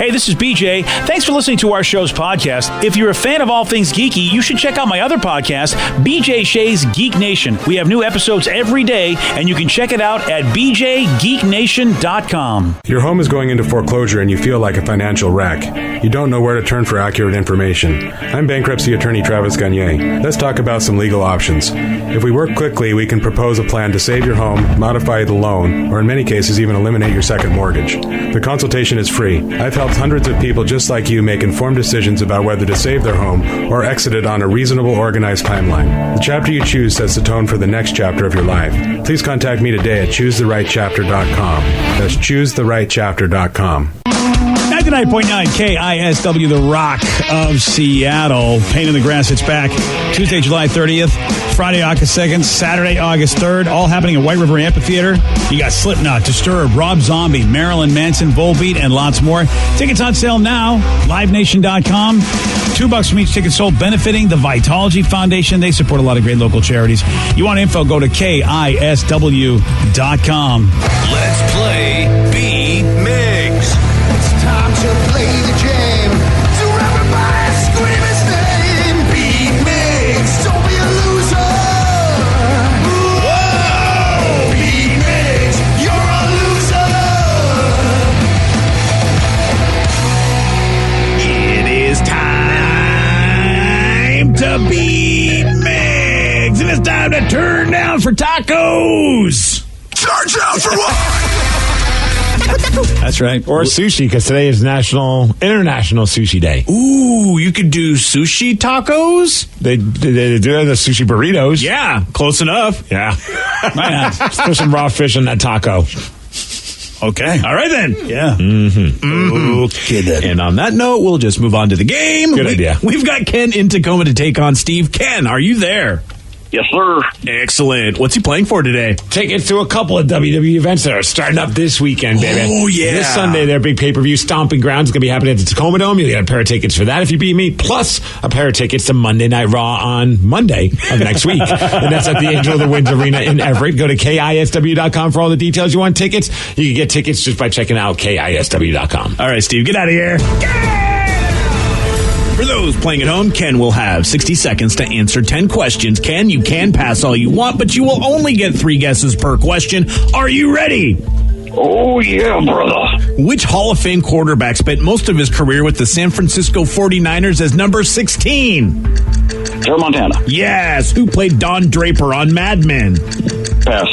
Hey, this is BJ. Thanks for listening to our show's podcast. If you're a fan of all things geeky, you should check out my other podcast, BJ Shea's Geek Nation. We have new episodes every day, and you can check it out at bjgeeknation.com. Your home is going into foreclosure and you feel like a financial wreck. You don't know where to turn for accurate information. I'm bankruptcy attorney Travis Gagne. Let's talk about some legal options. If we work quickly, we can propose a plan to save your home, modify the loan, or in many cases even eliminate your second mortgage. The consultation is free. I've helped hundreds of people just like you make informed decisions about whether to save their home or exit it on a reasonable, organized timeline. The chapter you choose sets the tone for the next chapter of your life. Please contact me today at choosetherightchapter.com. That's choosetherightchapter.com. 99.9 KISW, the Rock of Seattle. Pain in the Grass, it's back. Tuesday, July 30th, Friday, August 2nd, Saturday, August 3rd, all happening at White River Amphitheater. You got Slipknot, Disturbed, Rob Zombie, Marilyn Manson, Volbeat, and lots more. Tickets on sale now, livenation.com. $2 from each ticket sold, benefiting the Vitology Foundation. They support a lot of great local charities. You want info, go to KISW.com. Let's play B-Migs. It's time to play the game. So everybody scream his name. B-Migs, don't be a loser. Whoa! B-Migs, you're a loser. It is time to beat Migs, and it's time to turn down for tacos. Charge out for what? That's right. Or sushi, because today is International Sushi Day. Ooh, you could do sushi tacos? They do the sushi burritos. Yeah, close enough. Yeah. Why not? Let's put some raw fish in that taco. Okay. All right, then. Yeah. Okay, then. And on that note, we'll just move on to the game. Good idea. We've got Ken in Tacoma to take on Steve. Ken, are you there? Yes, sir. Excellent. What's he playing for today? Tickets to a couple of WWE events that are starting up this weekend, baby. Oh, yeah. This Sunday, their big pay-per-view Stomping Grounds is going to be happening at the Tacoma Dome. You'll get a pair of tickets for that if you beat me, plus a pair of tickets to Monday Night Raw on Monday of next week. And that's at the Angel of the Winds Arena in Everett. Go to KISW.com for all the details. You want tickets? You can get tickets just by checking out KISW.com. All right, Steve, get out of here. For those playing at home, Ken will have 60 seconds to answer 10 questions. Ken, you can pass all you want, but you will only get 3 guesses per question. Are you ready? Oh, yeah, brother. Which Hall of Fame quarterback spent most of his career with the San Francisco 49ers as number 16? Joe Montana. Yes. Who played Don Draper on Mad Men? Pass.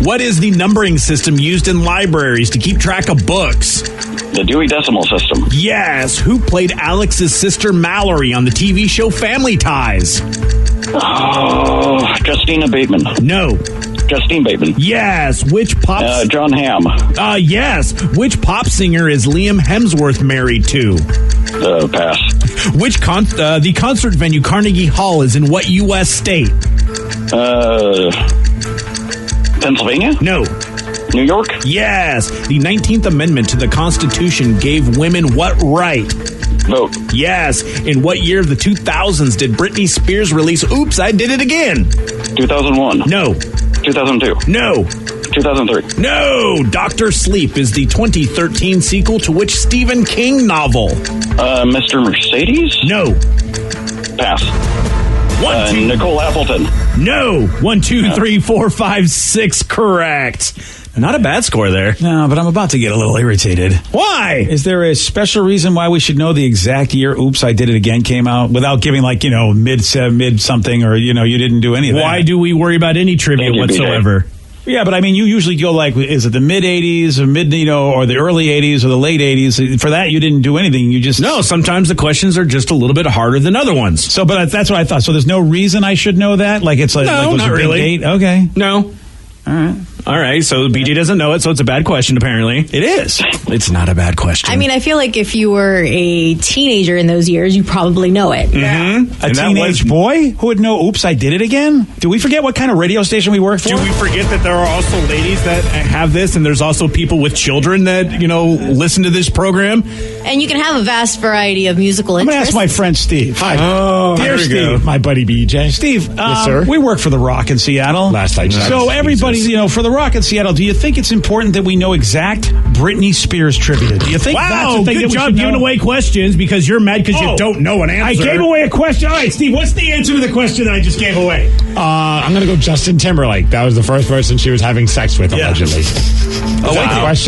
What is the numbering system used in libraries to keep track of books? The Dewey Decimal System. Yes. Who played Alex's sister Mallory on the TV show Family Ties? Oh, Justina Bateman. No. Justine Bateman. Yes. Which pop... John Hamm. Yes. Which pop singer is Liam Hemsworth married to? Pass. Which the concert venue Carnegie Hall is in what U.S. state? Pennsylvania? No. New York? Yes. The 19th Amendment to the Constitution gave women what right? Vote. Yes. In what year of the 2000s did Britney Spears release Oops, I Did It Again? 2001. No. 2002. No. 2003. No. Dr. Sleep is the 2013 sequel to which Stephen King novel? Mr. Mercedes? No. Pass. One, two. Nicole Appleton. No. 1, 2, 3, 4, 5, 6. Correct. Not a bad score there. No, but I'm about to get a little irritated. Why? Is there a special reason why we should know the exact year Oops, I Did It Again came out without giving mid something or, you didn't do any of that? Why do we worry about any trivia whatsoever? Yeah, but I mean, you usually go is it the mid-'80s or or the early 80s or the late 80s? For that, you didn't do anything. You just... No, sometimes the questions are just a little bit harder than other ones. So, but that's what I thought. So there's no reason I should know that? It's like... No, was not a big really. date? Okay. No. All right, so BJ doesn't know it, so it's a bad question, apparently. It is. It's not a bad question. I mean, I feel like if you were a teenager in those years, you probably know it. Mm-hmm. A teenage boy who would know, Oops, I Did It Again? Do we forget what kind of radio station we work for? Do we forget that there are also ladies that have this, and there's also people with children that, listen to this program? And you can have a vast variety of musical I'm going interests. to ask my friend Steve. Hi. Oh, Dear Steve, my buddy BJ. Steve, yes, sir. We work for The Rock in Seattle. Last I checked. So everybody, for The Rock in Seattle, do you think it's important that we know exact Britney Spears trivia? Do you think that's Wow, the thing good that we job should giving know? away questions because you're mad because you don't know an answer. I gave away a question. All right, Steve, what's the answer to the question that I just gave away? I'm going to go Justin Timberlake. That was the first person she was having sex with, allegedly.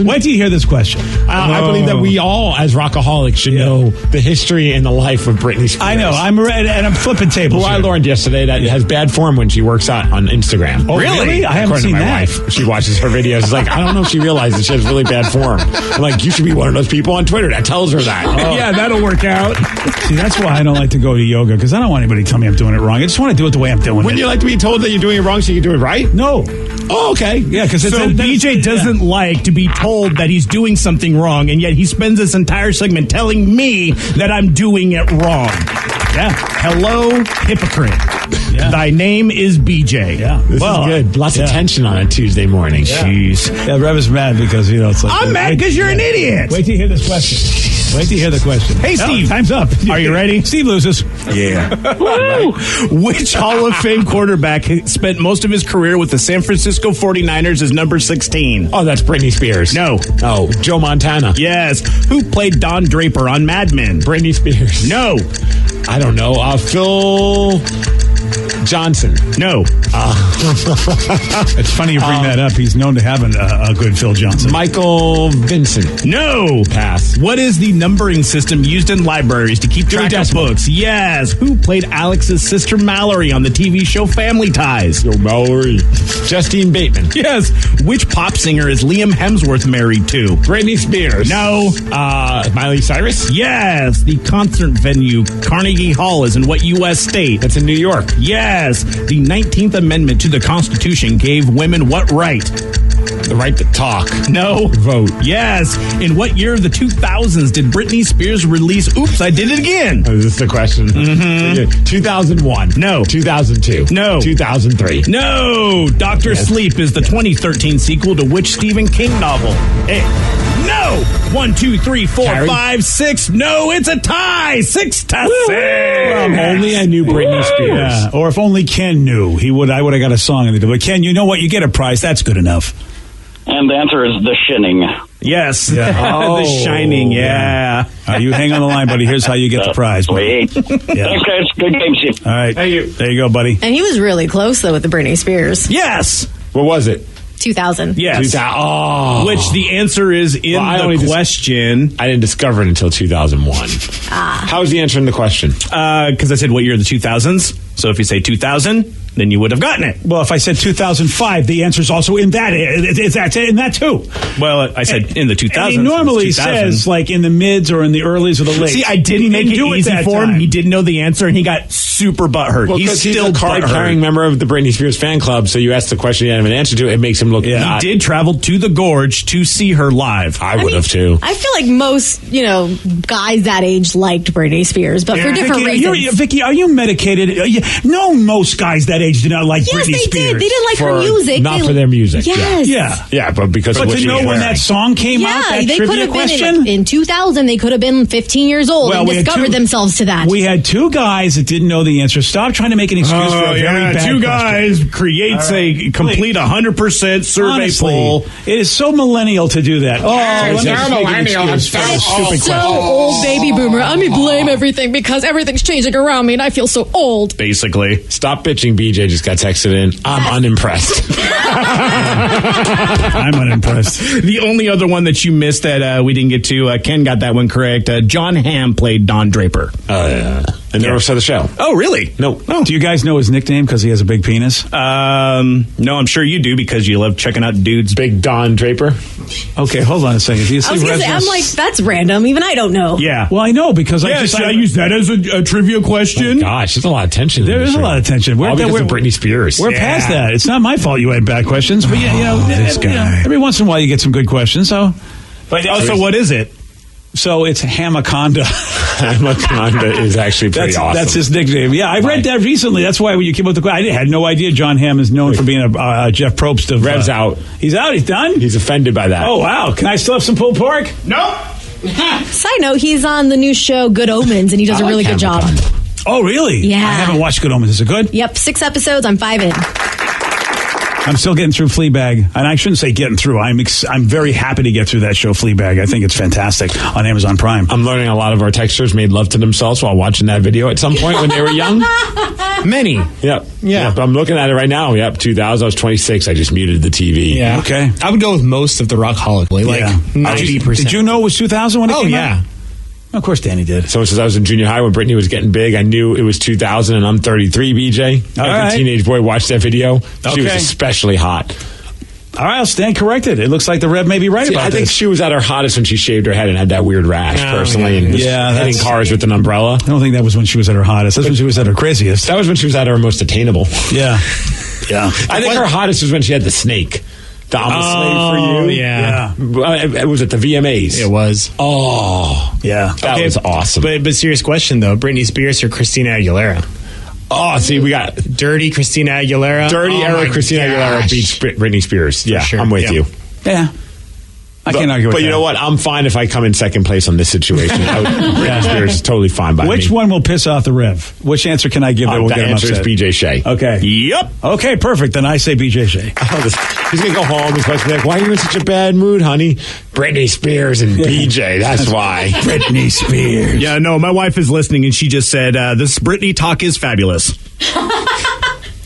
Wait till you hear this question. I believe that we all, as rockaholics, should know the history and the life of Britney Spears. I know. I'm ready, and I'm flipping tables. Who I here. learned yesterday that it has bad form when she works out on Instagram. Oh, really? I haven't According seen to my that. wife, she watches her videos. She's like, I don't know if she realizes she has really bad form. I'm like, you should be one of those people on Twitter that tells her that. Yeah, that'll work out. See, that's why I don't like to go to yoga, because I don't want anybody to tell me I'm doing it wrong. I just want to do it the way I'm doing Wouldn't it. you like to be told that you're doing it wrong so you can do it right? No. Oh, okay. Yeah, because So BJ doesn't like to be told that he's doing something wrong, and yet he spends this entire segment telling me that I'm doing it wrong. Yeah. Hello, hypocrite. Yeah. Thy name is BJ. Yeah. This is good. Lots of tension on a Tuesday morning. Jeez. Yeah, Rev is mad because, it's like... I'm mad because you're an idiot. Wait till you hear this question. Wait till you hear the question. Hey, Steve. Time's up. Are you ready? Steve loses. Yeah. Which Hall of Fame quarterback spent most of his career with the San Francisco 49ers as number 16? Oh, that's Britney Spears. No. Oh, Joe Montana. Yes. Who played Don Draper on Mad Men? Britney Spears. No. I don't know. Phil Johnson. No. It's funny you bring that up. He's known to have a good Phil Johnson. Michael Vincent. No. Pass. What is the numbering system used in libraries to keep track of Decimal. books? Yes. Who played Alex's sister Mallory on the TV show Family Ties? Yo, Mallory. Justine Bateman. Yes. Which pop singer is Liam Hemsworth married to? Britney Spears. No. Miley Cyrus. Yes. The concert venue Carnegie Hall is in what U.S. state? That's in New York. Yes. The 19th Amendment to the Constitution gave women what right? The right to talk. No. Vote. Yes. In what year of the 2000s did Britney Spears release Oops, I Did It Again? Oh, is this the question? Mm-hmm. 2001. No. 2002. No. 2003. No. Dr. Sleep is the 2013 sequel to which Stephen King novel? No. 1, 2, 3, 4, Carrie? 5, 6. No, it's a tie. 6 to 6. Only I knew Britney Spears. Yeah, or if only Ken knew, I would have got a song in the But Ken, you know what? You get a prize. That's good enough. And the answer is The Shining. Yes. Yeah. The Shining. Yeah. You hang on the line, buddy. Here's how you get the prize. Sweet. Thanks, guys. Good game, Steve. All right. Thank you. There you go, buddy. And he was really close, though, with the Britney Spears. Yes. What was it? 2000. Yes. Oh. Which the answer is in the question. I didn't discover it until 2001. How was the answer in the question? Because I said what year of the 2000s. So if you say 2000, then you would have gotten it. Well, if I said 2005, the answer's also in that. It's in that too. Well, I said in the 2000s. And he normally says like in the mids or in the earlies or the late. See, I didn't make it easy that for him. time. He didn't know the answer, and he got super butthurt. Well, he's he's still a card-carrying butthurt. member of the Britney Spears fan club, so you ask the question, you have an answer to it, it makes him look He did travel to the Gorge to see her live. I would have too. I feel like most, guys that age liked Britney Spears, but for different reasons. Vicky, are you medicated? No, most guys that age did not like Yes, Britney they Spears. did. They didn't like her music. Not for their music. Yes. Yeah. Yeah, but because But of what to she know was when wearing. that song came out, Yeah, that they could trivia have question. been in 2000. They could have been 15 years old and we had discovered themselves to that. We had two guys that didn't know the answer. Stop trying to make an excuse for a very bad two question. guys creates a complete 100% survey Honestly, poll. it is so millennial to do that. Let me just make an excuse for a stupid so question. old baby boomer. I mean, blame everything because everything's changing around me and I feel so old. Basically. Stop bitching, BJ just got texted in. I'm unimpressed. I'm unimpressed. The only other one that you missed that we didn't get to, Ken got that one correct. John Hamm played Don Draper. Oh, yeah. And never saw the show. Oh, really? No. Do you guys know his nickname because he has a big penis? No, I'm sure you do because you love checking out dudes. Big Don Draper. Okay, hold on a second. Do you see I was going to say, I'm like, that's random. Even I don't know. Yeah. Well, I know because I use that as a trivia question. Gosh, there's a lot of tension. There is a lot of tension. All because of Britney Spears. We're past that. It's not my fault you had bad questions, but this guy. every once in a while you get some good questions. So, But also, what is it? so it's Hamaconda. Hamaconda is actually pretty awesome. That's his nickname. Yeah, I read that recently. That's why when you came up with the question, I had no idea John Hamm is known for being a Jeff Probst of. Rev's out. He's out. He's done. He's offended by that. Oh wow! Can I still have some pulled pork? Nope. Side note, he's on the new show Good Omens and he does a really good job. Oh really? Yeah. I haven't watched Good Omens. Is it good? Yep, 6 episodes. I'm 5 in. I'm still getting through Fleabag, and I shouldn't say getting through. I'm very happy to get through that show, Fleabag. I think it's fantastic on Amazon Prime. I'm learning a lot of our texters made love to themselves while watching that video at some point when they were young. Many. Yep. But I'm looking at it right now. Yep, 2000. I was 26. I just muted the TV. Yeah. Okay. I would go with most of the Rockaholic, like 90%. Did you know it was 2000 when it came out? Of course, Danny did. So since I was in junior high when Britney was getting big, I knew it was 2000, and I'm 33, BJ. Every teenage boy watched that video. She was especially hot. All right, I'll stand corrected. It looks like the Rev may be right about I think this. she was at her hottest when she shaved her head and had that weird rash, personally, and was hitting cars with an umbrella. I don't think that was when she was at her hottest. That's when she was at her craziest. That was when she was at her most attainable. Yeah. I think her hottest was when she had the snake. The I'm a slave for you. Yeah. It was at the VMAs. It was. Oh. Yeah. That was awesome. But serious question, though. Britney Spears or Christina Aguilera? Oh, see, we got Dirty Christina Aguilera. Dirty era Christina Aguilera beats Britney Spears. Yeah, sure. I'm with you. Yeah. I can't argue with that. But you know what? I'm fine if I come in second place on this situation. Britney Spears is totally fine by me. Which one will piss off the Rev? Which answer can I give that will get him answer upset? is BJ Shea. Okay. Yep. Okay, perfect. Then I say BJ Shea. He's going to go home. He's going to be like, why are you in such a bad mood, honey? Britney Spears and BJ. That's why. Britney Spears. Yeah, no, my wife is listening, and she just said, this Britney talk is fabulous.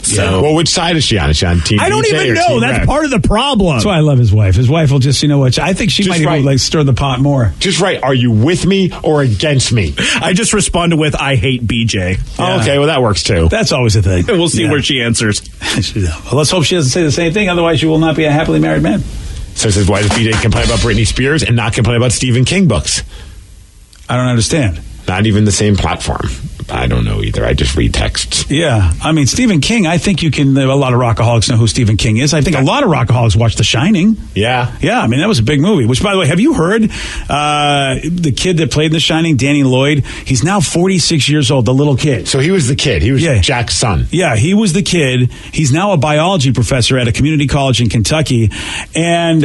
So, well, which side is she on? Is she on Team I don't BJ even or know. Team That's Rev? part of the problem. That's why I love his wife. His wife will just, I think she might even stir the pot more. Just right. Are you with me or against me? I just responded with, I hate BJ. Oh, okay, well, that works too. That's always a thing. We'll see where she answers. Well, let's hope she doesn't say the same thing. Otherwise, you will not be a happily married man. So says, why does BJ complain about Britney Spears and not complain about Stephen King books? I don't understand. Not even the same platform. I don't know either. I just read texts. Yeah. I mean, Stephen King, I think a lot of rockaholics know who Stephen King is. I think a lot of rockaholics watch The Shining. Yeah. Yeah, I mean, that was a big movie. Which, by the way, have you heard the kid that played in The Shining, Danny Lloyd? He's now 46 years old, the little kid. So he was the kid. He was Jack's son. Yeah, he was the kid. He's now a biology professor at a community college in Kentucky. And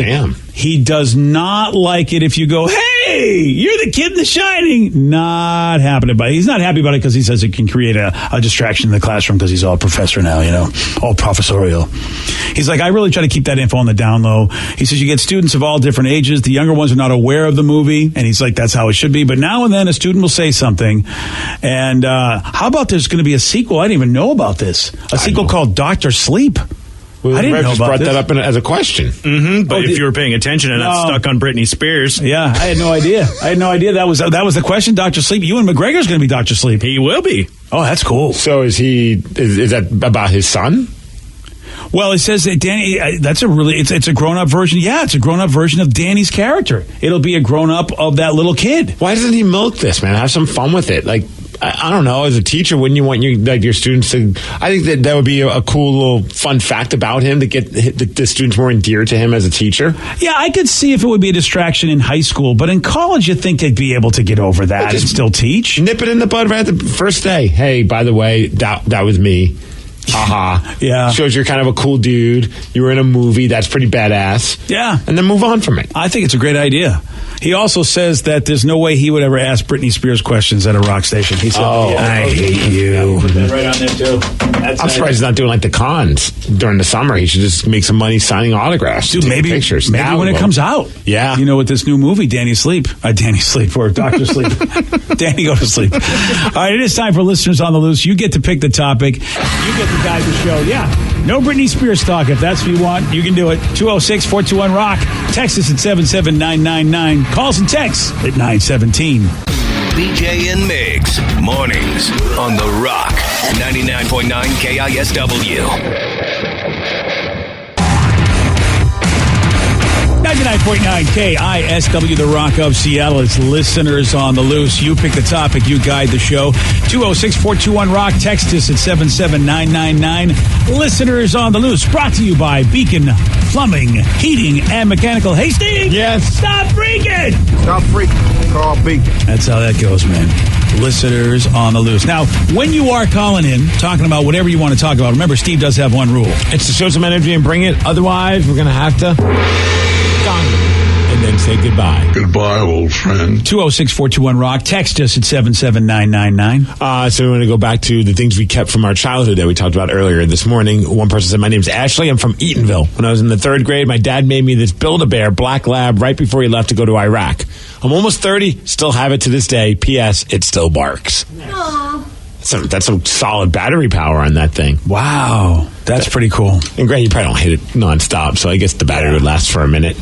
he does not like it if you go, hey, you're the kid in The Shining. Not happy about it. He's not happy about it because he says it can create a distraction in the classroom because he's all professor now, all professorial. He's like, I really try to keep that info on the down low. He says you get students of all different ages. The younger ones are not aware of the movie. And he's like, that's how it should be. But now and then a student will say something. And how about there's going to be a sequel? I didn't even know about this. A sequel called Dr. Sleep. Well, I didn't know just about brought this. that up as a question. Mm-hmm, but if you were paying attention and not stuck on Britney Spears. Yeah, I had no idea. That was the question, Dr. Sleep. Ewan McGregor's going to be Dr. Sleep. He will be. Oh, that's cool. So is that about his son? Well, it says that Danny, it's a grown-up version. Yeah, it's a grown-up version of Danny's character. It'll be a grown-up of that little kid. Why doesn't he milk this, man? Have some fun with it. Like, I don't know. As a teacher, wouldn't you want your students to? I think that would be a cool little fun fact about him to get the students more endeared to him as a teacher. Yeah, I could see if it would be a distraction in high school, but in college, you think they'd be able to get over that and still teach. Nip it in the bud right at the first day. Hey, by the way, that was me. Haha. Yeah. Shows you're kind of a cool dude. You were in a movie. That's pretty badass. Yeah. And then move on from it. I think it's a great idea. He also says that there's no way he would ever ask Britney Spears questions at a rock station. He said, I hate you. Put that right on there, too. I'm surprised he's not doing like the cons during the summer. He should just make some money signing autographs. Dude, maybe pictures. Maybe now when it comes out. Yeah. With this new movie, Danny Sleep. Danny Sleep or Dr. Sleep. Danny, go to sleep. All right, it is time for Listeners on the Loose. You get to pick the topic. You get to guide the show. Yeah. No Britney Spears talk. If that's what you want, you can do it. 206-421-ROCK. Text us at 77999. Calls and texts at 917. BJ and Migs, mornings on The Rock, 99.9 KISW. 99.9 KISW, The Rock of Seattle. It's Listeners on the Loose. You pick the topic. You guide the show. 206-421-ROCK. Text us at 77999. Listeners on the Loose. Brought to you by Beacon Plumbing, Heating, and Mechanical. Hey, Steve. Yes. Stop freaking. Stop freaking. Call Beacon. That's how that goes, man. Listeners on the Loose. Now, when you are calling in, talking about whatever you want to talk about, remember, Steve does have one rule. It's to show some energy and bring it. Otherwise, we're going to have to... and then and say goodbye. Goodbye, old friend. 206-421-ROCK. Text us at 77999. So we want to go back to the things we kept from our childhood that we talked about earlier this morning. One person said, my name's Ashley. I'm from Eatonville. When I was in the 3rd grade, my dad made me this Build-A-Bear black lab right before he left to go to Iraq. I'm almost 30, still have it to this day. P.S. It still barks. Aww. That's some solid battery power on that thing. Wow. That's pretty cool. And Grant, you probably don't hit it nonstop, so I guess the battery would last for a minute.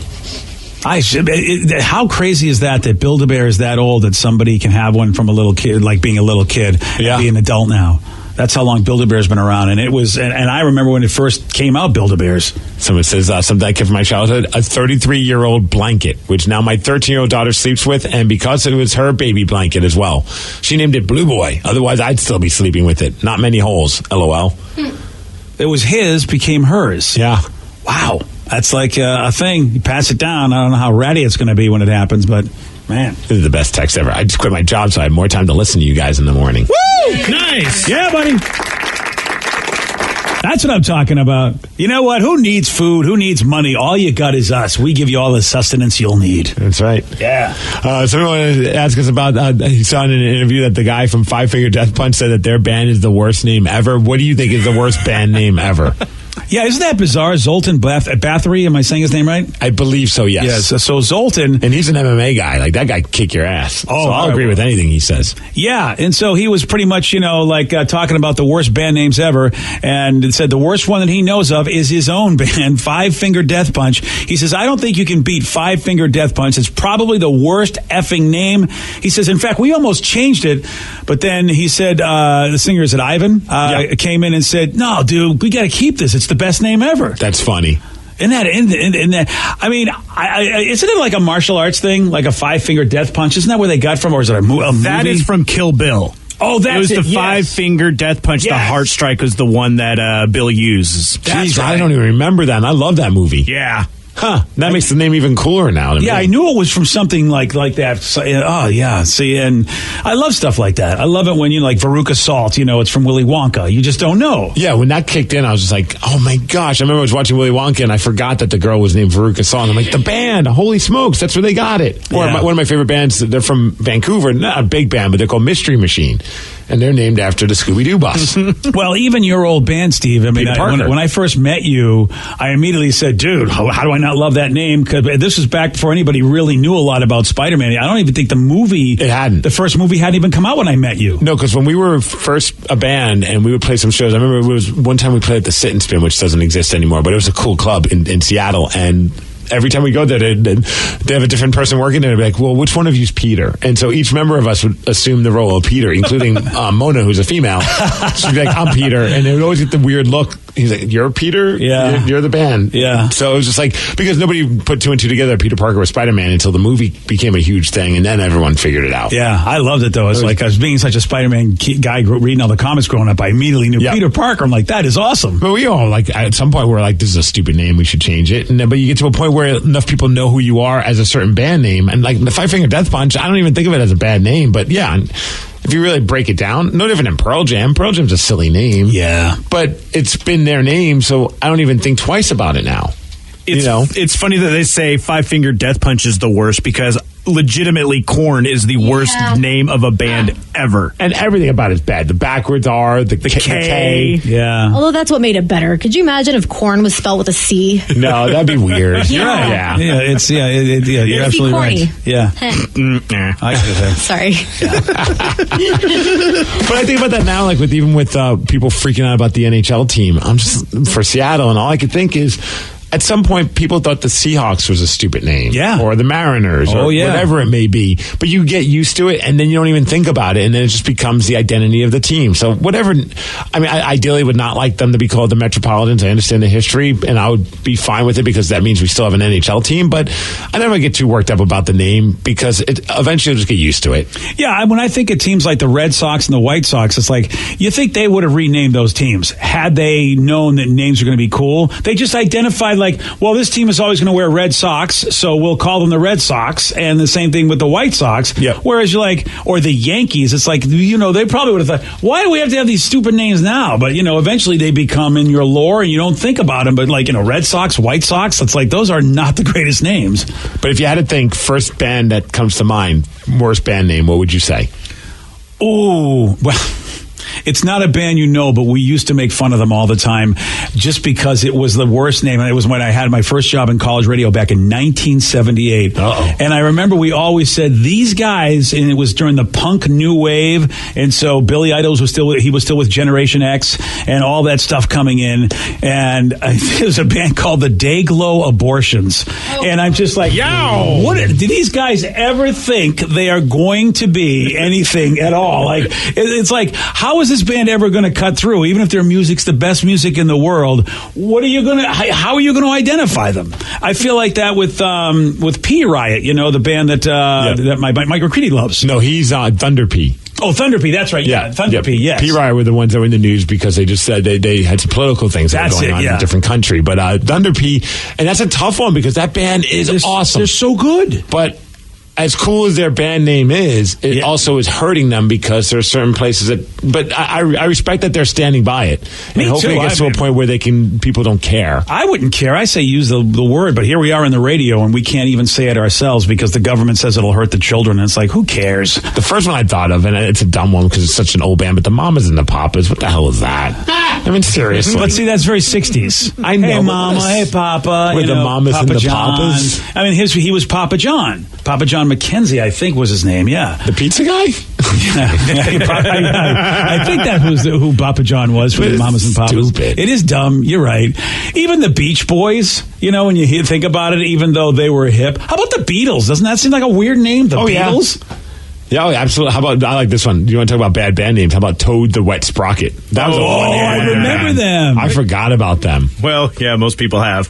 How crazy is that Build-A-Bear is that old that somebody can have one from a little kid, like being a little kid, and be an adult now? That's how long Build-A-Bear's been around. And it was, and I remember when it first came out, Build-A-Bears. Someone says, something I kept from my childhood, a 33-year-old blanket, which now my 13-year-old daughter sleeps with, and because it was her baby blanket as well. She named it Blue Boy. Otherwise, I'd still be sleeping with it. Not many holes, LOL. It was his, became hers. Yeah. Wow. That's like a thing. You pass it down. I don't know how ratty it's going to be when it happens, but man. This is the best text ever. I just quit my job, so I had more time to listen to you guys in the morning. Woo! Nice. Yeah, buddy. That's what I'm talking about. You know what? Who needs food? Who needs money? All you got is us. We give you all the sustenance you'll need. That's right. Yeah. Someone wanted to ask us about, he saw in an interview that the guy from Five Finger Death Punch said that their band is the worst name ever. What do you think is the worst band name ever? Yeah, isn't that bizarre? Zoltan Bathory, am I saying his name right? I believe so, yes. Yes, so Zoltan... And he's an MMA guy. Like, that guy can kick your ass. Oh, so I'll agree with anything he says. Yeah, and so he was pretty much, talking about the worst band names ever, and said the worst one that he knows of is his own band, Five Finger Death Punch. He says, I don't think you can beat Five Finger Death Punch. It's probably the worst effing name. He says, in fact, we almost changed it, but then he said, the singer, is it Ivan, came in and said, no, dude, we got to keep this. It's the best name ever. That's funny. In that, I mean, isn't it like a martial arts thing, like a Five Finger Death Punch? Isn't that where they got from, or is it a movie? That is from Kill Bill. Oh, that's it. Was the Five Finger Death Punch. Yes. The Heart Strike was the one that Bill uses. Jeez, right. I don't even remember that. And I love that movie. Yeah. Huh. That makes the name even cooler now to me. Yeah, I knew it was from something like that. So, oh, yeah. See, and I love stuff like that. I love it when, like Veruca Salt, it's from Willy Wonka. You just don't know. Yeah, when that kicked in, I was just like, oh, my gosh. I remember I was watching Willy Wonka, and I forgot that the girl was named Veruca Salt. I'm like, the band, holy smokes, that's where they got it. Or one of my favorite bands, they're from Vancouver. Not a big band, but they're called Mystery Machine. And they're named after the Scooby-Doo bus. Well, even your old band, Steve. I mean, when I first met you, I immediately said, dude, how do I not love that name? Because this was back before anybody really knew a lot about Spider-Man. I don't even think the first movie hadn't even come out when I met you. No, because when we were first a band and we would play some shows, I remember it was one time we played at the Sit and Spin, which doesn't exist anymore, but it was a cool club in Seattle, and every time we go there, they have a different person working there. They'd be like, well, which one of you's Peter? And so each member of us would assume the role of Peter, including Mona, who's a female. She'd be like, I'm Peter. And they would always get the weird look. He's like, you're Peter? Yeah. You're the band. Yeah. So it was just like, because nobody put two and two together, Peter Parker was Spider-Man, until the movie became a huge thing, and then everyone figured it out. Yeah, I loved it, though. It's like, I was being such a Spider-Man guy reading all the comics growing up, I immediately knew Peter Parker. I'm like, that is awesome. But we all, like, at some point, we're like, this is a stupid name, we should change it. But you get to a point where enough people know who you are as a certain band name, and like the Five Finger Death Punch, I don't even think of it as a bad name, but yeah, if you really break it down, no different than Pearl Jam. Pearl Jam's a silly name. Yeah. But it's been their name, so I don't even think twice about it now. It's funny that they say Five Finger Death Punch is the worst, because legitimately Korn is the worst name of a band ever. And everything about it is bad. The backwards R, the K. Yeah. Although that's what made it better. Could you imagine if Korn was spelled with a C? No, that'd be weird. Yeah. You're right. Yeah, you're absolutely right. Yeah. I should have. Sorry. But I think about that now, like with people freaking out about the NHL team. I'm just for Seattle, and all I could think is, at some point, people thought the Seahawks was a stupid name. Yeah. Or the Mariners. Or whatever it may be. But you get used to it, and then you don't even think about it, and then it just becomes the identity of the team. So whatever. I mean, I ideally would not like them to be called the Metropolitans. I understand the history, and I would be fine with it because that means we still have an NHL team. But I never get too worked up about the name because eventually you'll just get used to it. Yeah, when I think of teams like the Red Sox and the White Sox, it's like, you think they would have renamed those teams had they known that names are going to be cool? They just identified like, well, this team is always going to wear red socks, so we'll call them the Red Sox, and the same thing with the White Sox. Yeah. Whereas you're like, or the Yankees, it's like, they probably would have thought, why do we have to have these stupid names now? But, eventually they become in your lore, and you don't think about them. But, like, Red Sox, White Sox, it's like, those are not the greatest names. But if you had to think, first band that comes to mind, worst band name, what would you say? Ooh, well, it's not a band but we used to make fun of them all the time just because it was the worst name. And it was when I had my first job in college radio back in 1978. Uh-oh. And I remember we always said, these guys, and it was during the punk new wave. And so Billy Idol was still with Generation X and all that stuff coming in. And it was a band called the Dayglow Abortions. Oh. And I'm just like, what did these guys ever think they are going to be anything at all? Like, it's like, how is this band ever going to cut through? Even if their music's the best music in the world, how are you going to identify them? I feel like that with P Riot, the band that Mike McCready loves. No, he's Thunder P. Oh, Thunder P, that's right. Yeah, Thunder P, yes. P Riot were the ones that were in the news because they just said they had some political things that were going on in a different country. But Thunder P, and that's a tough one because that band is awesome. They're so good. But as cool as their band name is, it also is hurting them because there are certain places that. But I respect that they're standing by it, and hopefully it gets to a point where people don't care. I wouldn't care. I say use the word, but here we are in the radio, and we can't even say it ourselves because the government says it'll hurt the children. And it's like, who cares? The first one I thought of, and it's a dumb one because it's such an old band, but the Mamas and the Papas. What the hell is that? I mean, seriously. But see, that's very 60s. I know. Hey, Mama. Hey, Papa. With the Mamas Papa and the John. Papas. I mean, he was Papa John. Papa John McKenzie, I think, was his name. Yeah, the pizza guy. I think that was who Papa John was for the Mamas and Papas. Stupid. It is dumb. You're right. Even the Beach Boys. When you think about it, even though they were hip. How about the Beatles? Doesn't that seem like a weird name? The Beatles. Yeah, absolutely. How about, I like this one. Do you want to talk about bad band names? How about Toad the Wet Sprocket? That was I remember them. I forgot about them. Well, yeah, most people have.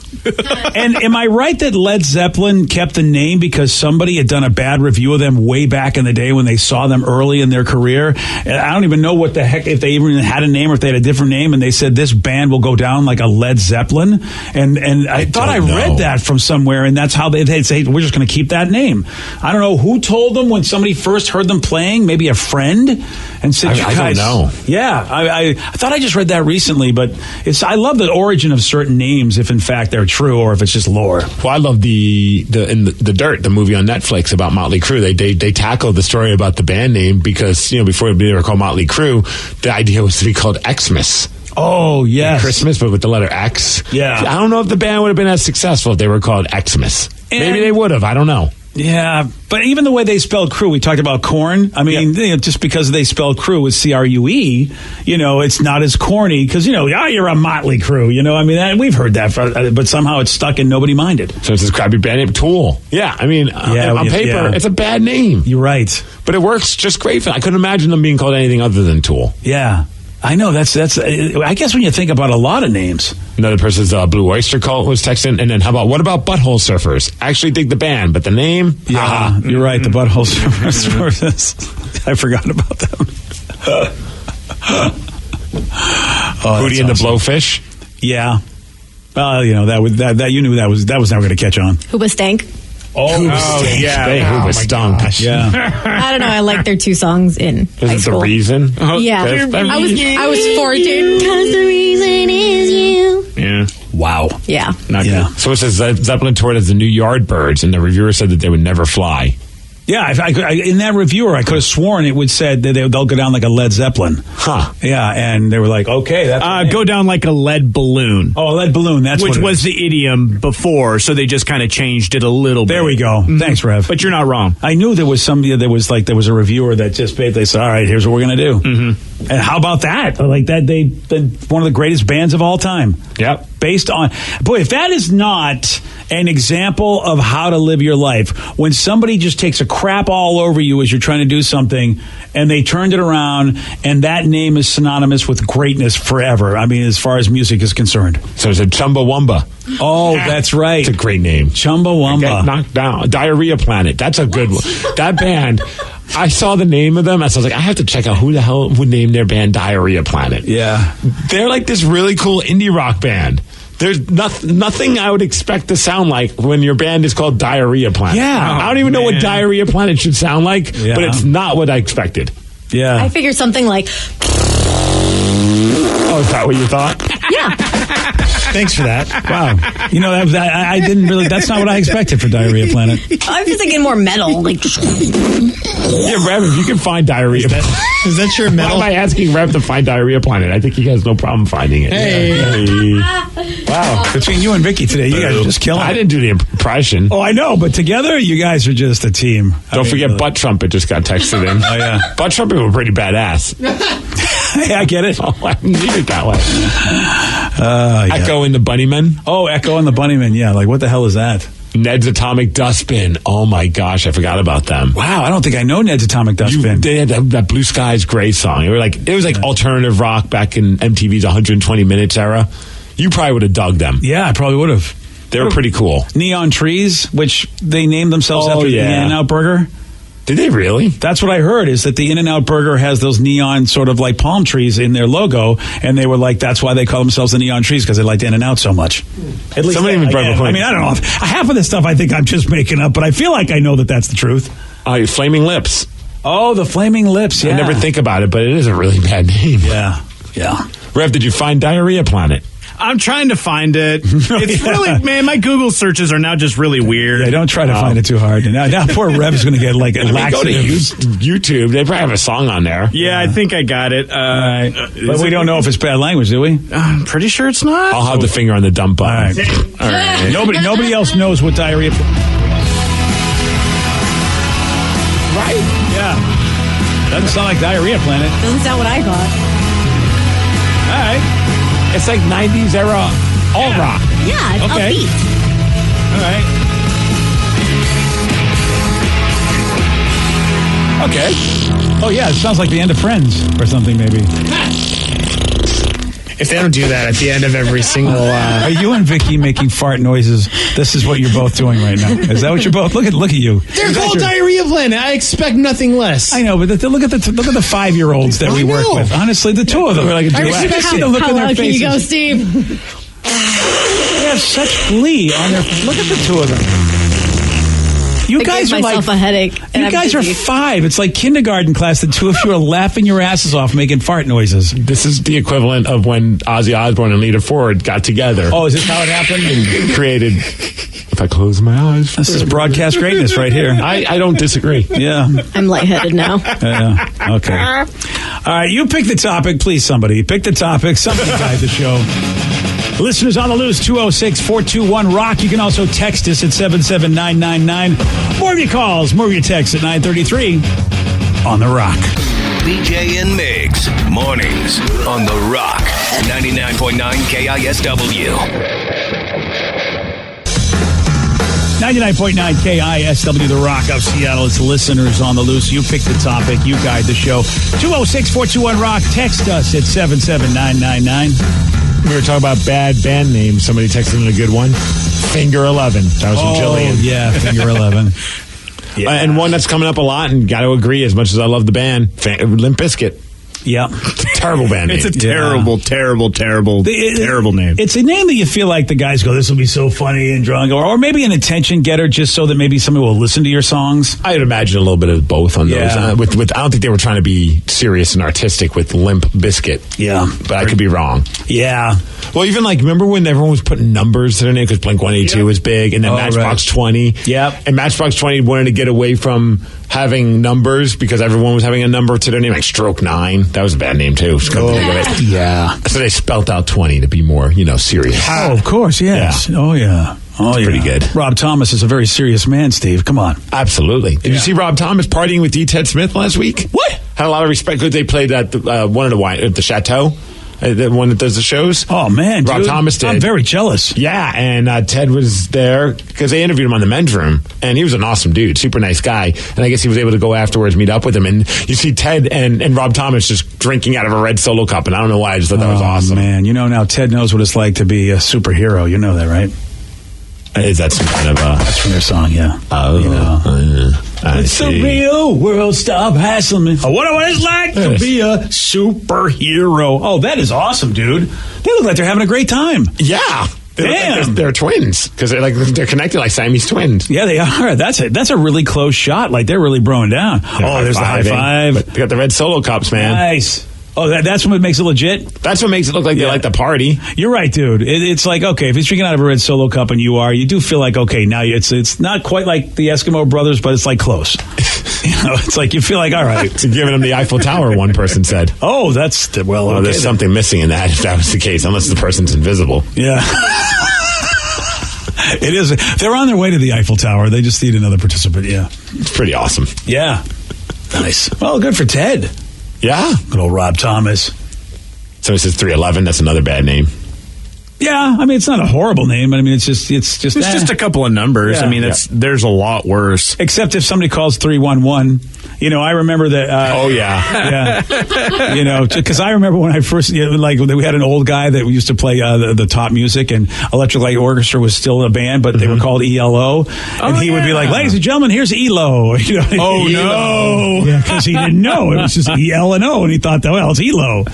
And am I right that Led Zeppelin kept the name because somebody had done a bad review of them way back in the day when they saw them early in their career? And I don't even know what the heck, if they even had a name or if they had a different name, and they said this band will go down like a Led Zeppelin. And I thought I read that from somewhere, and that's how they'd say, we're just going to keep that name. I don't know who told them when somebody first heard them playing, maybe a friend, and said, I don't know. Yeah, I thought I just read that recently, but I love the origin of certain names, if in fact they're true or if it's just lore. Well, I love the Dirt, the movie on Netflix about Motley Crue. They tackled the story about the band name because before they were called Motley Crue, the idea was to be called Xmas. Oh, yes. Like Christmas, but with the letter X. Yeah. I don't know if the band would have been as successful if they were called Xmas. Maybe they would have. I don't know. Yeah, but even the way they spelled crew, we talked about corn. I mean, just because they spelled crew with CRUE, it's not as corny because, you're a Motley Crew. I mean, we've heard that, but somehow it's stuck and nobody minded. So it's this crappy band name, Tool. Yeah, I mean, on paper, it's a bad name. You're right. But it works just great. I couldn't imagine them being called anything other than Tool. Yeah. I know that's. I guess when you think about a lot of names, another person's Blue Oyster Cult was texting, and then what about Butthole Surfers? I actually dig the band, but the name, you're right. The Butthole Surfers. I forgot about them. Hootie and the Blowfish. Yeah. That you knew that was never going to catch on. Who was Stank? Who was Stunk? Yeah. I don't know. I like their two songs in high Is it school. the reason? Yeah. I was 14. Because the reason is you. Yeah. Wow. Yeah. Not good. So it says Zeppelin toured as the new Yardbirds, and the reviewer said that they would never fly. Yeah, in that reviewer, I could have sworn it would said that they'll go down like a Led Zeppelin. Huh. Yeah, and they were like, okay, that's go down like a lead balloon. Oh, a lead balloon, that's which what was the idiom before, so they just kind of changed it a little bit. There we go. Mm-hmm. Thanks, Rev. But you're not wrong. I knew there was somebody there was a reviewer that just basically said, all right, here's what we're going to do. Mm-hmm. And how about that? Like that, they're one of the greatest bands of all time. Yep. Based on, boy, if that is not an example of how to live your life, when somebody just takes a crap all over you as you're trying to do something, and they turned it around, and that name is synonymous with greatness forever. I mean, as far as music is concerned. So it's a Chumbawamba. Oh, that's right. It's a great name. Chumbawamba. Get knocked down. Diarrhea Planet. That's a good one. That band, I saw the name of them. I was like, I have to check out who the hell would name their band Diarrhea Planet. Yeah. They're like this really cool indie rock band There's nothing I would expect to sound like when your band is called Diarrhea Planet. Yeah. I don't even know what Diarrhea Planet should sound like, but it's not what I expected. Yeah. I figured something like, Oh, is that what you thought? yeah. Thanks for that. Wow. You know, I didn't really, that's not what I expected for Diarrhea Planet. I was thinking more metal. Like, Yeah, Rev, if you can find Diarrhea Planet. Is that your Why metal? am I asking Rev to find Diarrhea Planet? I think he has no problem finding it. Hey. Wow. Between you and Vicky today, you guys are just killing I it. didn't do the impression. Oh, I know, but together, you guys are just a team. Don't forget Butt Trumpet just got texted in. Oh, yeah. Butt Trumpet were pretty badass. Hey, I get it. Oh, I didn't need it that way. Yeah. Echo and the Bunnymen. Oh, Echo and the Bunnymen. Yeah, like what the hell is that? Ned's Atomic Dustbin. Oh my gosh, I forgot about them. Wow, I don't think I know Ned's Atomic Dustbin. They had that Blue Skies Gray song. It was like alternative rock back in MTV's 120 Minutes era. You probably would have dug them. Yeah, I probably would have. They were pretty cool. Neon Trees, which they named themselves Oh, after the yeah. In-N-Out Burger. Did they really? That's what I heard, is that the In-N-Out Burger has those neon sort of like palm trees in their logo, and they were like, that's why they call themselves the Neon Trees, because they liked In-N-Out so much. At least Somebody even brought up a point. I mean, I don't know. Half of this stuff I think I'm just making up, but I feel like I know that that's the truth. Flaming Lips. Oh, the Flaming Lips, yeah. I never think about it, but it is a really bad name. Yeah, yeah. Rev, did you find Diarrhea Planet? I'm trying to find it. It's really, man, my Google searches are now just really weird. Yeah, don't try to find it too hard. Now poor Rev's going to get like a Go to laxative. YouTube. They probably have a song on there. Yeah, I think I got it. But we don't know if it's bad language, do we? I'm pretty sure it's not. I'll have the finger on the dump All button. right. All right. Nobody else knows what diarrhea. Right? Yeah. Doesn't sound like Diarrhea Planet. doesn't sound what I thought. All right. It's like 90s era alt rock. Yeah, it's Okay. upbeat. All right. Okay. Oh, yeah. It sounds like the end of Friends or something, maybe. If they don't do that at the end of every single... Are you and Vicky making fart noises? This is what you're both doing right now. Is that what you're both? Look at you. They're called Diarrhea Planet. I expect nothing less. I know, but look at the 5-year-olds that we work with. Honestly, the two of them are like a duet. respect You see it. the look How on their loud can you go, faces. Steve? They have such glee on their. Look at the two of them. You I guys gave are myself like a headache. and you I'm guys are busy. 5. It's like kindergarten class. The two of you are laughing your asses off, making fart noises. This is the equivalent of when Ozzy Osbourne and Lita Ford got together. Oh, is this how it happened? And created, if I close my eyes. This is broadcast greatness right here. I don't disagree. Yeah. I'm lightheaded now. Yeah. Okay. All right. You pick the topic, please. Somebody pick the topic. Somebody guide the show. Listeners on the loose, 206-421-ROCK. You can also text us at 77999. More of your calls, more of your texts at 933 on The Rock. BJ and Migs, mornings on The Rock, 99.9 KISW. 99.9 KISW, The Rock of Seattle. It's listeners on the loose. You pick the topic. You guide the show. 206-421-ROCK. Text us at 77999. We were talking about bad band names. Somebody texted in a good one. Finger 11. That was from Jillian. Yeah, Finger 11. Yeah. And one that's coming up a lot, and got to agree, as much as I love the band, Limp Bizkit. Yeah. It's a terrible band name. It's a terrible, terrible name. It's a name that you feel like the guys go, this will be so funny and drunk, or maybe an attention getter just so that maybe somebody will listen to your songs. I'd imagine a little bit of both on those. Yeah. With I don't think they were trying to be serious and artistic with Limp Bizkit. Yeah. But I could be wrong. Yeah. Well, even like, remember when everyone was putting numbers to their name because Blink-182 was big, and then Matchbox 20? Yep. And Matchbox 20 wanted to get away from having numbers because everyone was having a number to their name, like Stroke 9. That was a bad name, too. Come to think of it. Yeah. So they spelt out 20 to be more, serious. Oh, of course, yes. Yeah. Oh, yeah. Oh, yeah. Pretty good. Rob Thomas is a very serious man, Steve. Come on. Absolutely. Did you see Rob Thomas partying with D. Ted Smith last week? What? Had a lot of respect because they played at one of the wine at the Chateau. The one that does the shows. Oh, man. Rob dude. Thomas did. I'm very jealous. Yeah, and Ted was there because they interviewed him on the men's room, and he was an awesome dude, super nice guy. And I guess he was able to go afterwards, meet up with him. And you see Ted and Rob Thomas just drinking out of a red Solo cup, and I don't know why. I just thought that was awesome. Man, now Ted knows what it's like to be a superhero. You know that, right? Is that some kind of That's from their song, yeah. It's the real world, stop hassling me. I wonder what it's like to be a superhero. Oh, that is awesome, dude. They look like they're having a great time. Yeah. They look like they're twins because they're connected like Siamese twins. Yeah, they are. That's a really close shot. Like they're really broing down. There's the high five. But they got the red Solo cups, man. Nice. Oh, that's what makes it legit? That's what makes it look like they like the party. You're right, dude. It's like, okay, if he's drinking out of a red Solo cup and you do feel like, okay, now it's not quite like the Eskimo brothers, but it's like close. It's like you feel like, all right. It's giving him the Eiffel Tower, one person said. Oh, that's, well, okay, there's something missing in that if that was the case, unless the person's invisible. Yeah. It is. They're on their way to the Eiffel Tower. They just need another participant, yeah. It's pretty awesome. Yeah. Nice. Well, good for Ted. Yeah. Good old Rob Thomas. Somebody says 311. That's another bad name. Yeah, I mean, it's not a horrible name. I mean, it's just a couple of numbers. Yeah. I mean, there's a lot worse. Except if somebody calls 311. I remember that. Yeah. Because I remember when I first, we had an old guy that used to play the top music, and Electric Light Orchestra was still a band, but they were called ELO. And he would be like, ladies and gentlemen, here's ELO. Oh, no. Yeah, because he didn't know. It was just EL and O, and he thought, well, it's ELO.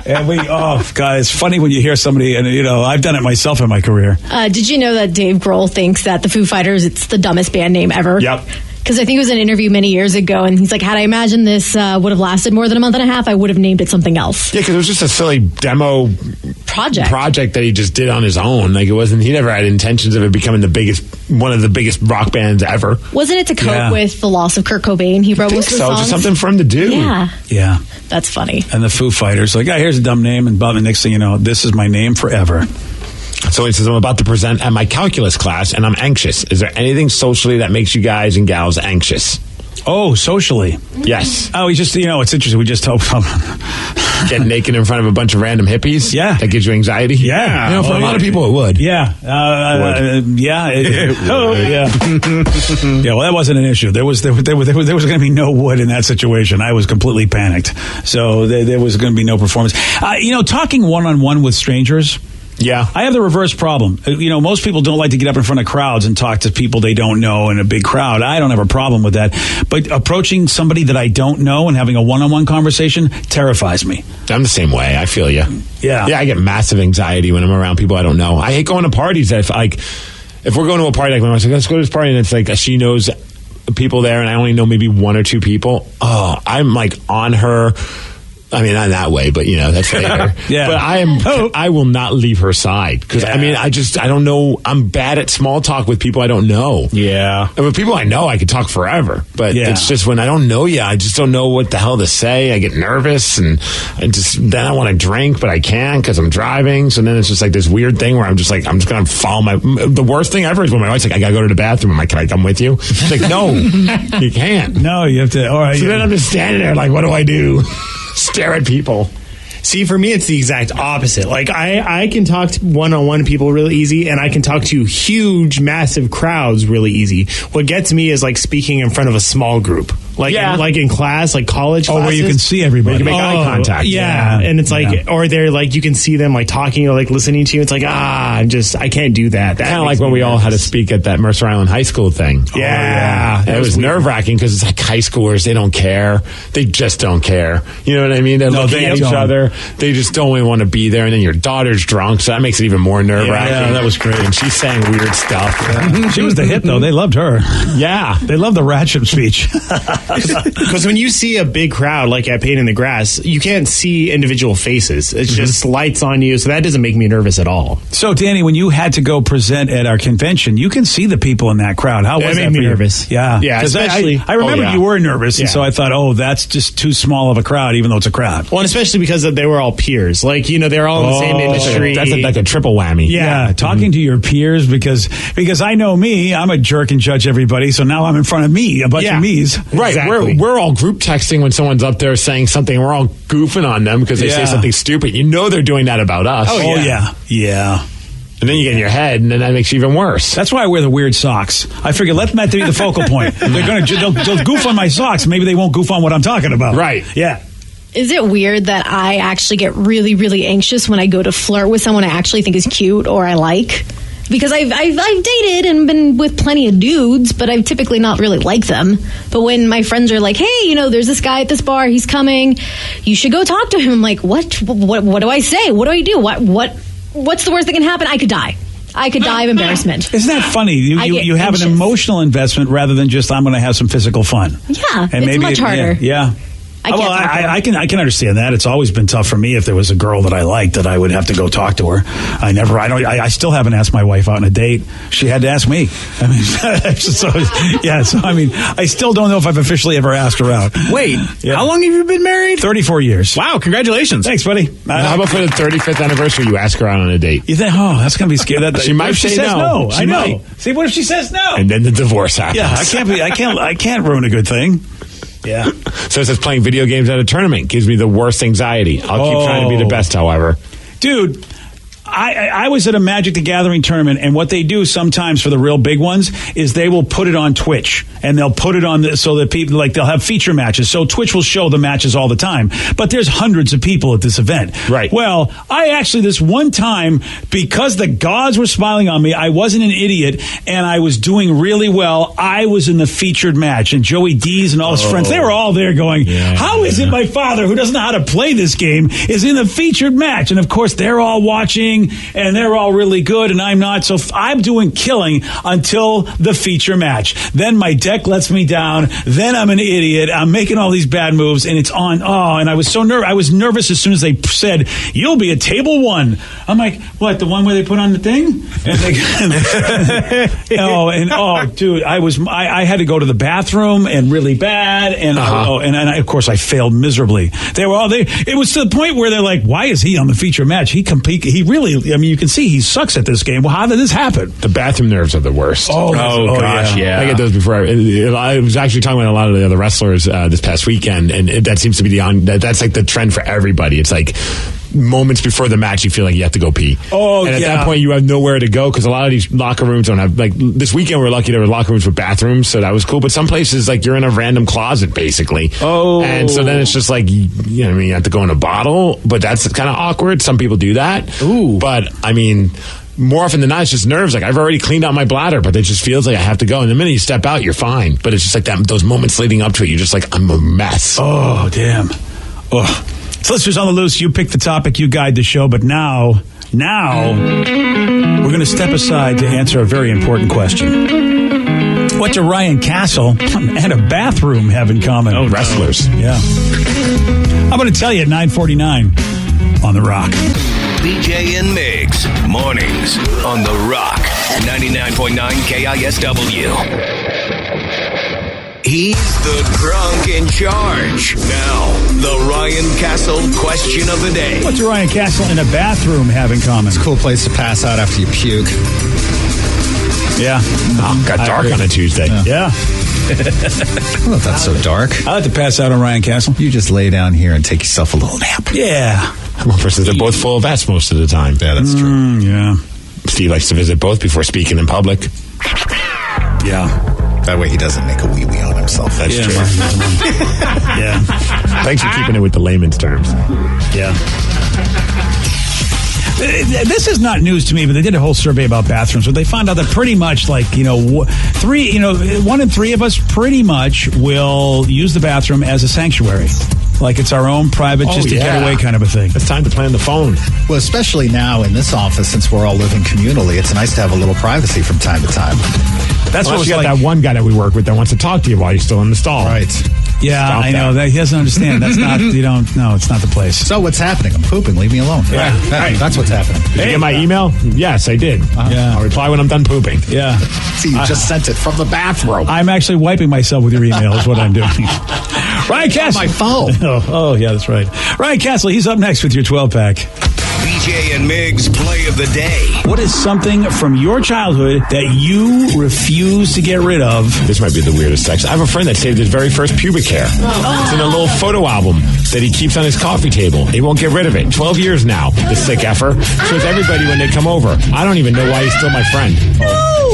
And God, it's funny when you hear somebody, and, I've done it myself in my career. Did you know that Dave Grohl thinks that the Foo Fighters, it's the dumbest band name ever? Yep. Because I think it was an interview many years ago, and he's like, had I imagined this would have lasted more than a month and a half, I would have named it something else. Yeah, because it was just a silly demo project that he just did on his own. Like, he never had intentions of it becoming one of the biggest rock bands ever. Wasn't it to cope with the loss of Kurt Cobain? He wrote most of the songs. Just something for him to do. Yeah. Yeah. That's funny. And the Foo Fighters, here's a dumb name, and the next thing you know, this is my name forever. So he says, I'm about to present at my calculus class, and I'm anxious. Is there anything socially that makes you guys and gals anxious? Oh, socially? Yes. Oh, we just, it's interesting. We just hope getting naked in front of a bunch of random hippies? Yeah. That gives you anxiety? Yeah. For a lot of people, it would. Yeah. Yeah. Yeah. Yeah, well, that wasn't an issue. There was going to be no wood in that situation. I was completely panicked. So there was going to be no performance. Talking one-on-one with strangers... Yeah. I have the reverse problem. Most people don't like to get up in front of crowds and talk to people they don't know in a big crowd. I don't have a problem with that. But approaching somebody that I don't know and having a one-on-one conversation terrifies me. I'm the same way. I feel you. Yeah. Yeah, I get massive anxiety when I'm around people I don't know. I hate going to parties that if we're going to a party, like when I was like, let's go to this party, and it's like she knows people there and I only know maybe one or two people. Oh, I'm like on her... I mean, not that way, but that's later. Yeah. But I will not leave her side because I don't know. I'm bad at small talk with people I don't know. Yeah. And with people I know, I could talk forever. But it's just when I don't know you, I just don't know what the hell to say. I get nervous and then I want to drink, but I can't because I'm driving. So then it's just like this weird thing where I'm just going to follow the worst thing ever is when my wife's like, I got to go to the bathroom. I'm like, can I come with you? She's like, no, you can't. No, you have to. All right. So then I'm just standing there like, what do I do? Stare at people. See, for me, it's the exact opposite. Like, I can talk to one-on-one people really easy, and I can talk to huge, massive crowds really easy. What gets me is, speaking in front of a small group. In class, college classes. Where you can see everybody. You can make eye contact. Yeah. And it's or they're, you can see them, talking or, listening to you. It's like, I can't do that. Kind of like when we all had to speak at that Mercer Island High School thing. Yeah. It was nerve-wracking because it's high schoolers. They don't care. They just don't care. You know what I mean? They're looking at each other. They just don't even want to be there. And then your daughter's drunk, so that makes it even more nerve-wracking. Yeah, that was great. And she's saying weird stuff. Yeah. She was the hit, though. They loved her. Yeah. They loved the Ratchet speech. Because when you see a big crowd like at Pain in the Grass, you can't see individual faces. It's just lights on you, so that doesn't make me nervous at all. So, Danny, when you had to go present at our convention, you can see the people in that crowd. How was that made me nervous. Yeah. Yeah, especially... I remember you were nervous, and so I thought, that's just too small of a crowd, even though it's a crowd. Well, and especially because they were all peers. They're all in the same industry. That's like a triple whammy. Yeah, talking to your peers because I know me, I'm a jerk and judge everybody, so now I'm in front of me, a bunch of me's. Right, exactly. We're all group texting when someone's up there saying something, we're all goofing on them because they say something stupid. They're doing that about us. Oh, yeah. And then you get in your head, and then that makes you even worse. That's why I wear the weird socks. I figure let that be the focal point. They'll goof on my socks. Maybe they won't goof on what I'm talking about. Right. Yeah. Is it weird that I actually get really, really anxious when I go to flirt with someone I actually think is cute or I like? Because I've dated and been with plenty of dudes, but I've typically not really liked them. But when my friends are like, hey, there's this guy at this bar, he's coming, you should go talk to him. I'm like, what do I say? What do I do? What's the worst that can happen? I could die. I could die of embarrassment. Isn't that funny? You have anxious. an emotional investment rather than just I'm going to have some physical fun. Yeah, And it's much harder. Yeah. I can understand that. It's always been tough for me. If there was a girl that I liked, that I would have to go talk to her. I still haven't asked my wife out on a date. She had to ask me. I mean, I still don't know if I've officially ever asked her out. Wait, how long have you been married? 34 years. Wow, congratulations. Thanks, buddy. How about for the 35th anniversary, you ask her out on a date? You think, that's going to be scary. She might say no. I know. See, what if she says no? And then the divorce happens. Yeah, I can't ruin a good thing. Yeah. So it says playing video games at a tournament gives me the worst anxiety. I'll keep trying to be the best, however. Dude, I was at a Magic the Gathering tournament, and what they do sometimes for the real big ones is they will put it on Twitch, and they'll put it on so that people, like, they'll have feature matches. So Twitch will show the matches all the time, but there's hundreds of people at this event. Right. Well, I actually, this one time, because the gods were smiling on me, I wasn't an idiot, and I was doing really well. I was in the featured match, and Joey D's and all his friends, they were all there going, how is it my father, who doesn't know how to play this game, is in the featured match? And of course, they're all watching, and they're all really good, and I'm not. So I'm doing killing until the feature match. Then my deck lets me down. Then I'm an idiot. I'm making all these bad moves, and it's on. And I was so nervous. I was nervous as soon as they said, you'll be at table 1. I'm like, what, the one where they put on the thing? And dude, I had to go to the bathroom, and really bad, and of course I failed miserably. It was to the point where they're like, why is he on the feature match? He really, I mean, you can see he sucks at this game. Well, how did this happen? The bathroom nerves are the worst. Oh gosh, yeah. I get those before. I was actually talking with a lot of the other wrestlers this past weekend, and that seems to be that's like the trend for everybody. It's like moments before the match, you feel like you have to go pee. And at that point, you have nowhere to go because a lot of these locker rooms don't have, like, this weekend we were lucky there were locker rooms with bathrooms, so that was cool. But some places, like, you're in a random closet, basically. And so then it's just like, you have to go in a bottle, but that's kind of awkward. Some people do that. Ooh. But, I mean, more often than not, it's just nerves. Like, I've already cleaned out my bladder, but it just feels like I have to go. And the minute you step out, you're fine. But it's just like those moments leading up to it, you're just like, I'm a mess. Oh, damn. Oh. So listeners on the loose, you pick the topic, you guide the show, but now we're going to step aside to answer a very important question. What do Ryan Castle and a bathroom have in common? Oh, wrestlers. Yeah. I'm going to tell you at 9:49 on The Rock. BJ and Migs, mornings on The Rock, 99.9 KISW. He's the drunk in charge. Now, the Ryan Castle question of the day. What do Ryan Castle and a bathroom have in common? It's a cool place to pass out after you puke. Yeah. Got dark on a Tuesday. Yeah. Well, that's so dark. I like to pass out on Ryan Castle. You just lay down here and take yourself a little nap. Yeah. Well, versus they're both full of S most of the time. Yeah, that's true. Yeah. Steve likes to visit both before speaking in public. Yeah. That way he doesn't make a wee-wee on himself. That's true. Yeah. Thanks for keeping it with the layman's terms. Yeah. This is not news to me, but they did a whole survey about bathrooms where they found out that pretty much, like, 1 in 3 of us pretty much will use the bathroom as a sanctuary. Like it's our own private, just to get away kind of a thing. It's time to plan the phone. Well, especially now in this office, since we're all living communally, it's nice to have a little privacy from time to time. That's what was we got like. that one guy that we work with that wants to talk to you while you're still in the stall. Right. Yeah, Stop I know. That he doesn't understand. That's not, it's not the place. So what's happening? I'm pooping. Leave me alone. Yeah. Right. That's what's happening. Did you get my email? Yes, I did. Yeah. I'll reply when I'm done pooping. Yeah. See, you just sent it from the bathroom. I'm actually wiping myself with your email is what I'm doing. Ryan Castle. My phone. Oh, yeah, that's right. Ryan Castle, he's up next with your 12-pack. BJ and Migs play of the day. What is something from your childhood that you refuse to get rid of? This might be the weirdest text. I have a friend that saved his very first pubic hair. It's in a little photo album that he keeps on his coffee table. He won't get rid of it. 12 years now, the sick effer. Shows everybody when they come over. I don't even know why he's still my friend.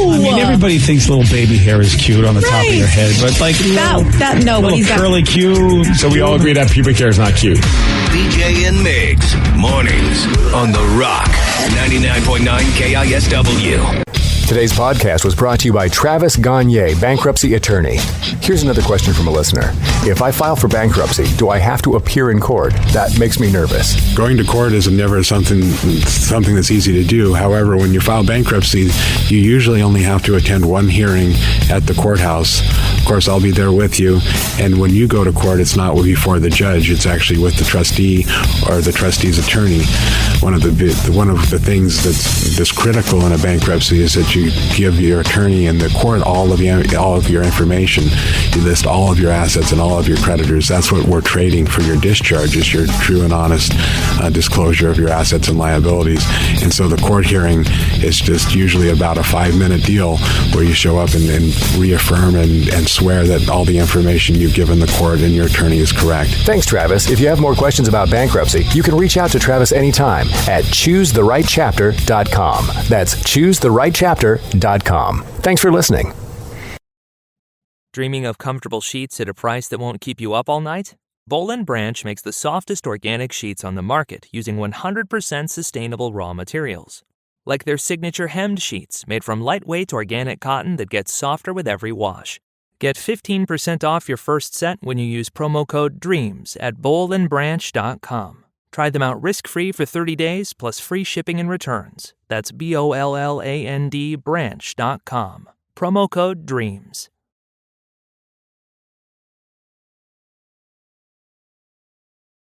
I mean, everybody thinks little baby hair is cute on the top of your head, but like little curly Q. So we all agree that pubic hair is not cute. BJ and Migs, mornings on The Rock, 99.9 KISW. Today's podcast was brought to you by Travis Gagne, bankruptcy attorney. Here's another question from a listener. If I file for bankruptcy, do I have to appear in court? That makes me nervous. Going to court is never something that's easy to do. However, when you file bankruptcy, you usually only have to attend one hearing at the courthouse. Of course, I'll be there with you. And when you go to court, it's not before the judge. It's actually with the trustee or the trustee's attorney. One of the things that's critical in a bankruptcy is that you give your attorney and the court all of your information. You list all of your assets and all of your creditors. That's what we're trading for your discharge, is your true and honest disclosure of your assets and liabilities. And so the court hearing is just usually about a 5-minute deal where you show up and reaffirm and swear that all the information you've given the court and your attorney is correct. Thanks, Travis. If you have more questions about bankruptcy, you can reach out to Travis anytime at choosetherightchapter.com. That's choosetherightchapter.com. Thanks for listening. Dreaming of comfortable sheets at a price that won't keep you up all night? Boll & Branch makes the softest organic sheets on the market using 100% sustainable raw materials. Like their signature hemmed sheets made from lightweight organic cotton that gets softer with every wash. Get 15% off your first set when you use promo code DREAMS at bollandbranch.com. Try them out risk-free for 30 days plus free shipping and returns. That's BOLLAND branch.com. Promo code DREAMS.